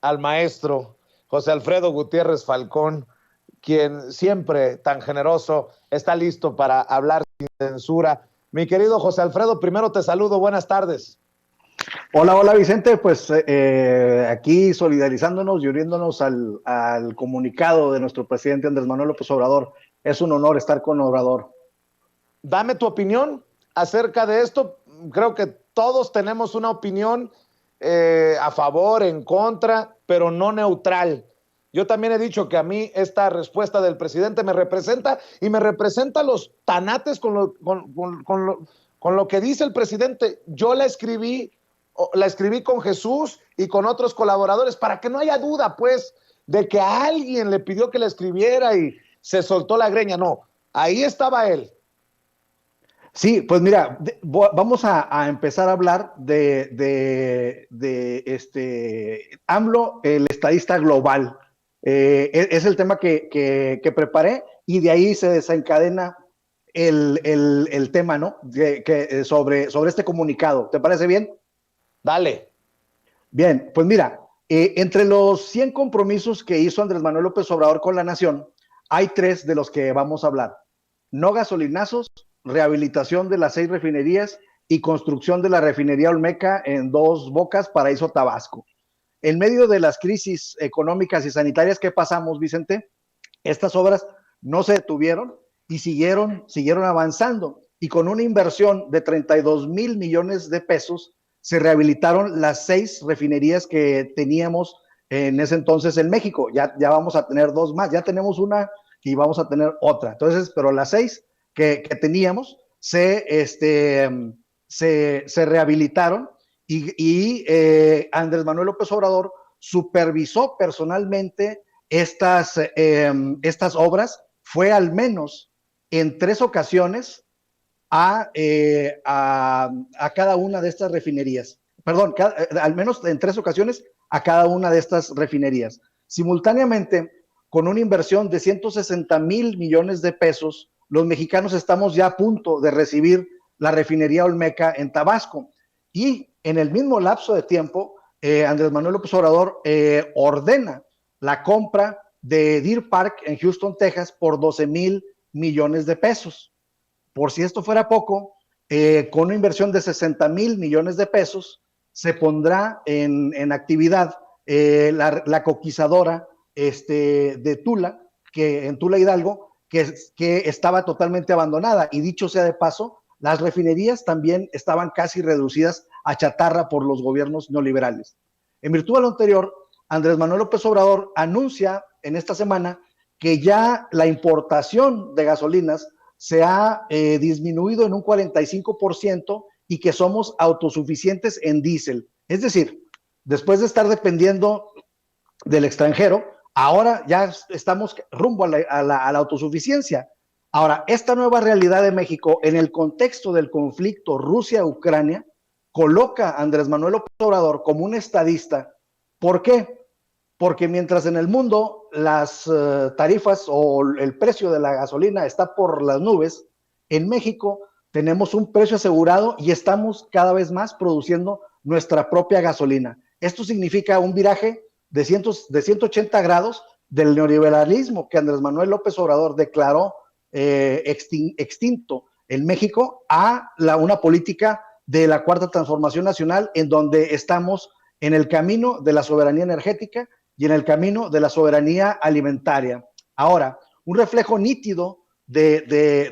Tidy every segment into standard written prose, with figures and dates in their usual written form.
al maestro José Alfredo Gutiérrez Falcón, quien siempre tan generoso está listo para hablar sin censura. Mi querido José Alfredo, primero te saludo, buenas tardes. Hola, hola Vicente, pues aquí solidarizándonos y uniéndonos al comunicado de nuestro presidente Andrés Manuel López Obrador. Es un honor estar con Obrador. Dame tu opinión acerca de esto. Creo que todos tenemos una opinión a favor, en contra, pero no neutral. Yo también he dicho que a mí esta respuesta del presidente me representa y me representa los tanates con lo que dice el presidente. Yo la escribí con Jesús y con otros colaboradores para que no haya duda, pues, de que a alguien le pidió que la escribiera y se soltó la greña. No, ahí estaba él. Sí, pues mira, vamos a empezar a hablar AMLO, el estadista global. Es el tema que preparé y de ahí se desencadena el tema, ¿no? Sobre este comunicado. ¿Te parece bien? Dale. Bien, pues mira, entre los 100 compromisos que hizo Andrés Manuel López Obrador con la nación, hay 3 de los que vamos a hablar. No gasolinazos, rehabilitación de las 6 refinerías y construcción de la refinería Olmeca en Dos Bocas, Paraíso, Tabasco. En medio de las crisis económicas y sanitarias que pasamos, Vicente, estas obras no se detuvieron y siguieron avanzando. Y con una inversión de 32,000 millones de pesos, se rehabilitaron las 6 refinerías que teníamos en ese entonces en México. Ya vamos a tener 2 más, ya tenemos una y vamos a tener otra. Entonces, pero las 6 que teníamos se rehabilitaron y Andrés Manuel López Obrador supervisó personalmente estas obras. Fue al menos en 3 ocasiones a cada una de estas refinerías. Perdón, al menos en 3 ocasiones a cada una de estas refinerías. Simultáneamente, con una inversión de 160,000 millones de pesos, los mexicanos estamos ya a punto de recibir la refinería Olmeca en Tabasco. Y en el mismo lapso de tiempo, Andrés Manuel López Obrador ordena la compra de Deer Park en Houston, Texas, por 12,000 millones de pesos. Por si esto fuera poco, con una inversión de 60,000 millones de pesos, se pondrá en actividad la coquizadora de Tula, en Tula Hidalgo, que estaba totalmente abandonada. Y dicho sea de paso, las refinerías también estaban casi reducidas a chatarra por los gobiernos neoliberales. En virtud de lo anterior, Andrés Manuel López Obrador anuncia en esta semana que ya la importación de gasolinas se ha disminuido en un 45% y que somos autosuficientes en diésel. Es decir, después de estar dependiendo del extranjero, ahora ya estamos rumbo a la autosuficiencia. Ahora, esta nueva realidad de México en el contexto del conflicto Rusia-Ucrania coloca a Andrés Manuel López Obrador como un estadista. ¿Por qué? Porque mientras en el mundo las tarifas o el precio de la gasolina está por las nubes, en México tenemos un precio asegurado y estamos cada vez más produciendo nuestra propia gasolina. Esto significa un viraje de 180 grados del neoliberalismo que Andrés Manuel López Obrador declaró extinto en México a una política de la Cuarta Transformación Nacional, en donde estamos en el camino de la soberanía energética y en el camino de la soberanía alimentaria. Ahora, un reflejo nítido de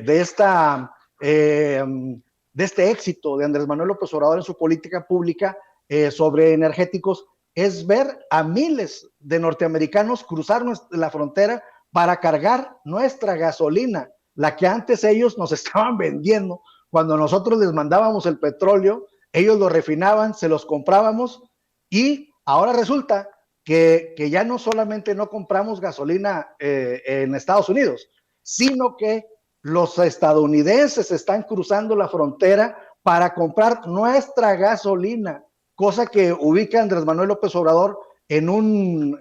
este éxito de Andrés Manuel López Obrador en su política pública sobre energéticos es ver a miles de norteamericanos cruzar la frontera para cargar nuestra gasolina, la que antes ellos nos estaban vendiendo. Cuando nosotros les mandábamos el petróleo, ellos lo refinaban, se los comprábamos y ahora resulta que ya no solamente no compramos gasolina en Estados Unidos, sino que los estadounidenses están cruzando la frontera para comprar nuestra gasolina, cosa que ubica a Andrés Manuel López Obrador en un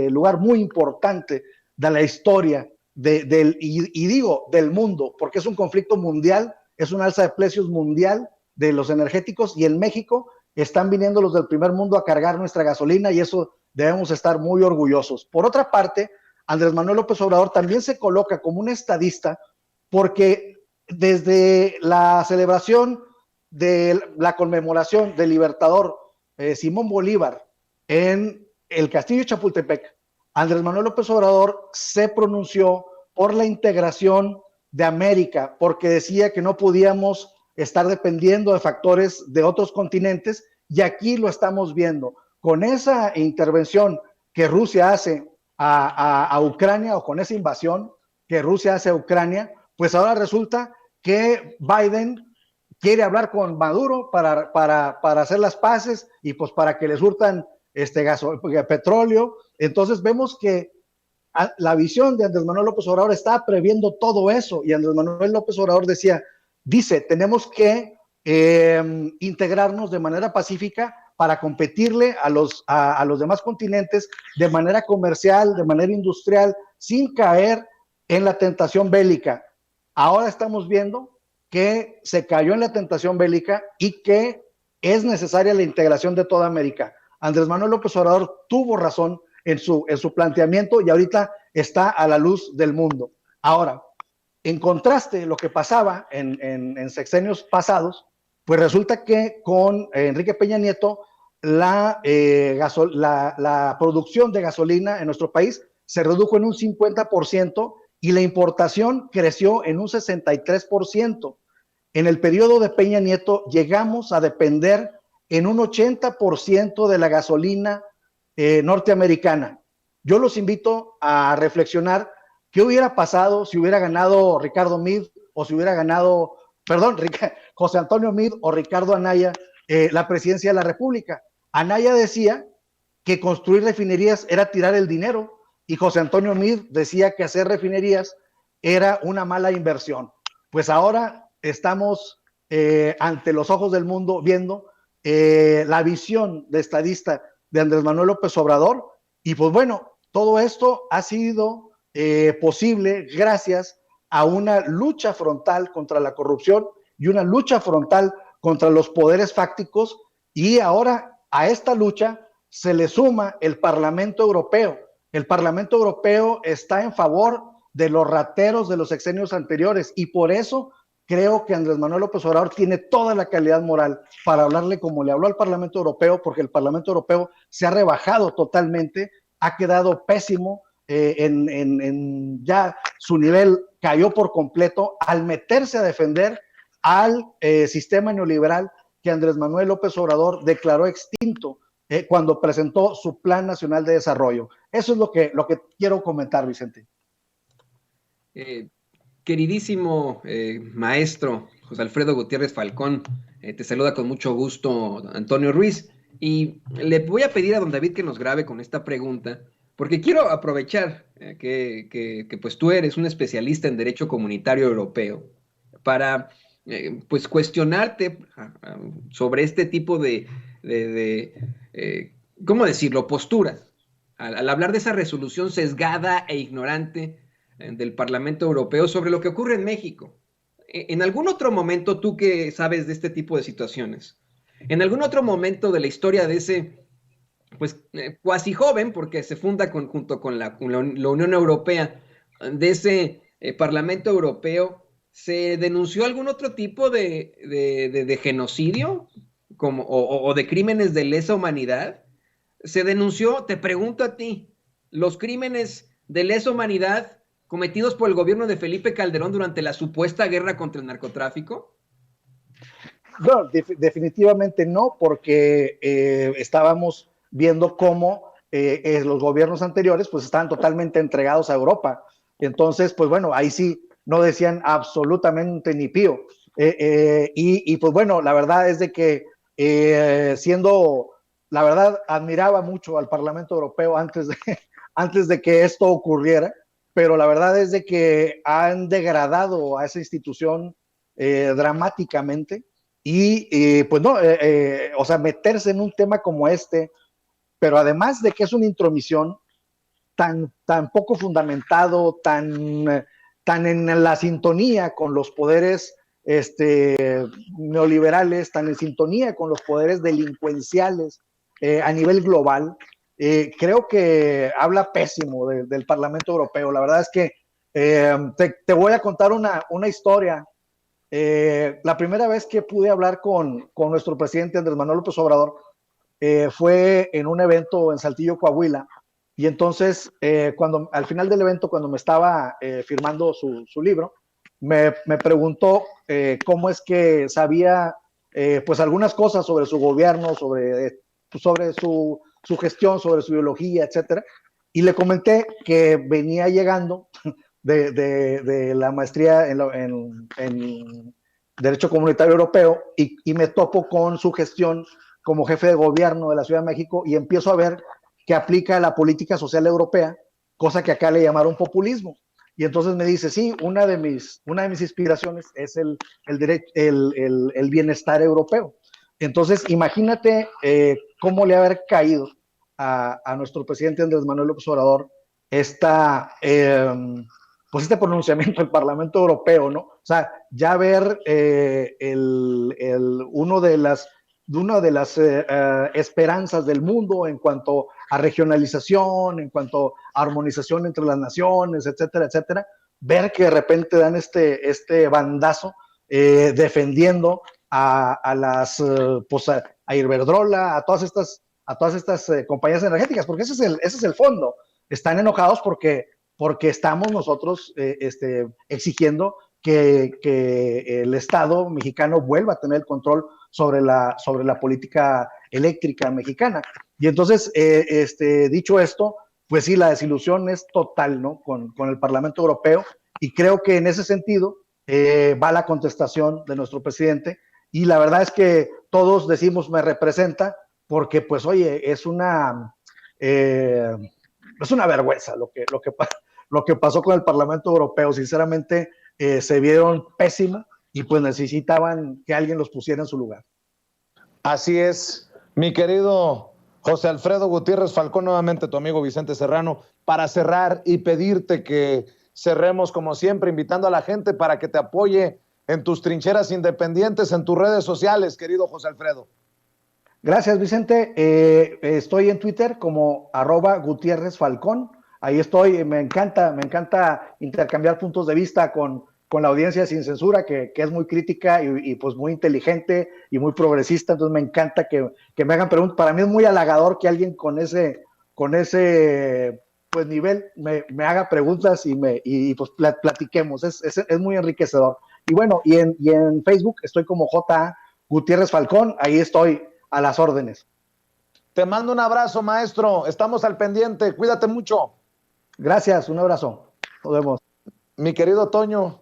lugar muy importante de la historia del mundo, porque es un conflicto mundial, es una alza de precios mundial de los energéticos, y en México están viniendo los del primer mundo a cargar nuestra gasolina y eso debemos estar muy orgullosos. Por otra parte, Andrés Manuel López Obrador también se coloca como un estadista porque desde la celebración de la conmemoración del libertador Simón Bolívar en el Castillo de Chapultepec, Andrés Manuel López Obrador se pronunció por la integración de América, porque decía que no podíamos estar dependiendo de factores de otros continentes, y aquí lo estamos viendo. Con esa intervención que Rusia hace a Ucrania, o con esa invasión que Rusia hace a Ucrania, pues ahora resulta que Biden quiere hablar con Maduro para hacer las paces y pues para que les hurtan petróleo. Entonces vemos que la visión de Andrés Manuel López Obrador está previendo todo eso, y Andrés Manuel López Obrador dice, tenemos que integrarnos de manera pacífica para competirle a los demás continentes de manera comercial, de manera industrial, sin caer en la tentación bélica. Ahora estamos viendo que se cayó en la tentación bélica y que es necesaria la integración de toda América. Andrés Manuel López Obrador tuvo razón en su planteamiento y ahorita está a la luz del mundo. Ahora, en contraste, lo que pasaba en sexenios pasados, pues resulta que con Enrique Peña Nieto la producción de gasolina en nuestro país se redujo en un 50% y la importación creció en un 63%. En el periodo de Peña Nieto llegamos a depender en un 80% de la gasolina norteamericana. Yo los invito a reflexionar qué hubiera pasado si hubiera ganado Ricardo Meade o si hubiera ganado, José Antonio Meade o Ricardo Anaya la presidencia de la República. Anaya decía que construir refinerías era tirar el dinero y José Antonio Meade decía que hacer refinerías era una mala inversión. Pues ahora estamos ante los ojos del mundo viendo la visión de estadista de Andrés Manuel López Obrador, y pues bueno, todo esto ha sido posible gracias a una lucha frontal contra la corrupción y una lucha frontal contra los poderes fácticos, y ahora a esta lucha se le suma el Parlamento Europeo. El Parlamento Europeo está en favor de los rateros de los sexenios anteriores, y por eso creo que Andrés Manuel López Obrador tiene toda la calidad moral para hablarle como le habló al Parlamento Europeo, porque el Parlamento Europeo se ha rebajado totalmente, ha quedado pésimo, ya su nivel cayó por completo al meterse a defender al sistema neoliberal que Andrés Manuel López Obrador declaró extinto cuando presentó su Plan Nacional de Desarrollo. Eso es lo que quiero comentar, Vicente. Queridísimo maestro José Alfredo Gutiérrez Falcón, te saluda con mucho gusto Antonio Ruiz, y le voy a pedir a don David que nos grabe con esta pregunta, porque quiero aprovechar que pues tú eres un especialista en derecho comunitario europeo para pues cuestionarte sobre este tipo de ¿cómo decirlo?, posturas, al hablar de esa resolución sesgada e ignorante del Parlamento Europeo sobre lo que ocurre en México. ¿En algún otro momento, tú que sabes de este tipo de situaciones, en algún otro momento de la historia de ese, pues, cuasi joven, porque se funda junto con la Unión Europea, de ese Parlamento Europeo, se denunció algún otro tipo de genocidio o de crímenes de lesa humanidad? Se denunció, te pregunto a ti, los crímenes de lesa humanidad cometidos por el gobierno de Felipe Calderón durante la supuesta guerra contra el narcotráfico? No, definitivamente no, porque estábamos viendo cómo los gobiernos anteriores pues estaban totalmente entregados a Europa. Entonces, pues bueno, ahí sí no decían absolutamente ni pío. Y pues bueno, la verdad es de que la verdad, admiraba mucho al Parlamento Europeo antes de que esto ocurriera, pero la verdad es de que han degradado a esa institución dramáticamente, y pues no, o sea, meterse en un tema como este, pero además de que es una intromisión tan poco fundamentado, tan en la sintonía con los poderes neoliberales, tan en sintonía con los poderes delincuenciales a nivel global, creo que habla pésimo del Parlamento Europeo. La verdad es que te voy a contar una historia. La primera vez que pude hablar con nuestro presidente Andrés Manuel López Obrador fue en un evento en Saltillo, Coahuila, y entonces al final del evento, cuando me estaba firmando su libro, me preguntó cómo es que sabía pues algunas cosas sobre su gobierno, sobre su gestión, sobre su ideología, etcétera, y le comenté que venía llegando de la maestría en Derecho Comunitario Europeo y me topo con su gestión como jefe de gobierno de la Ciudad de México y empiezo a ver que aplica la política social europea, cosa que acá le llamaron populismo. Y entonces me dice, sí, una de mis inspiraciones es el bienestar europeo. Entonces, imagínate cómo le haber caído a nuestro presidente Andrés Manuel López Obrador pues este pronunciamiento del Parlamento Europeo, ¿no? O sea, ya ver una de las esperanzas del mundo en cuanto a regionalización, en cuanto a armonización entre las naciones, etcétera, etcétera, ver que de repente dan este bandazo defendiendo pues a Iberdrola, a todas estas compañías energéticas, porque ese es el fondo. Están enojados porque estamos nosotros exigiendo que el Estado mexicano vuelva a tener el control sobre la política eléctrica mexicana. Y entonces, dicho esto, pues sí, la desilusión es total, ¿no? Con el Parlamento Europeo, y creo que en ese sentido va la contestación de nuestro presidente, y la verdad es que todos decimos me representa, porque pues oye, es una vergüenza lo que pasó con el Parlamento Europeo. Sinceramente, se vieron pésimo y pues necesitaban que alguien los pusiera en su lugar. Así es, mi querido José Alfredo Gutiérrez Falcón, nuevamente tu amigo Vicente Serrano, para cerrar y pedirte que cerremos como siempre, invitando a la gente para que te apoye en tus trincheras independientes, en tus redes sociales, querido José Alfredo. Gracias, Vicente. Estoy en Twitter como @Gutiérrez Falcón. Ahí estoy. Me encanta intercambiar puntos de vista con la audiencia sin censura, que es muy crítica y pues muy inteligente y muy progresista. Entonces me encanta que me hagan preguntas. Para mí es muy halagador que alguien con ese pues nivel me haga preguntas y pues platiquemos. Es muy enriquecedor. Y bueno, y en Facebook estoy como J. Gutiérrez Falcón. Ahí estoy a las órdenes. Te mando un abrazo, maestro. Estamos al pendiente. Cuídate mucho. Gracias, un abrazo. Nos vemos. Mi querido Toño.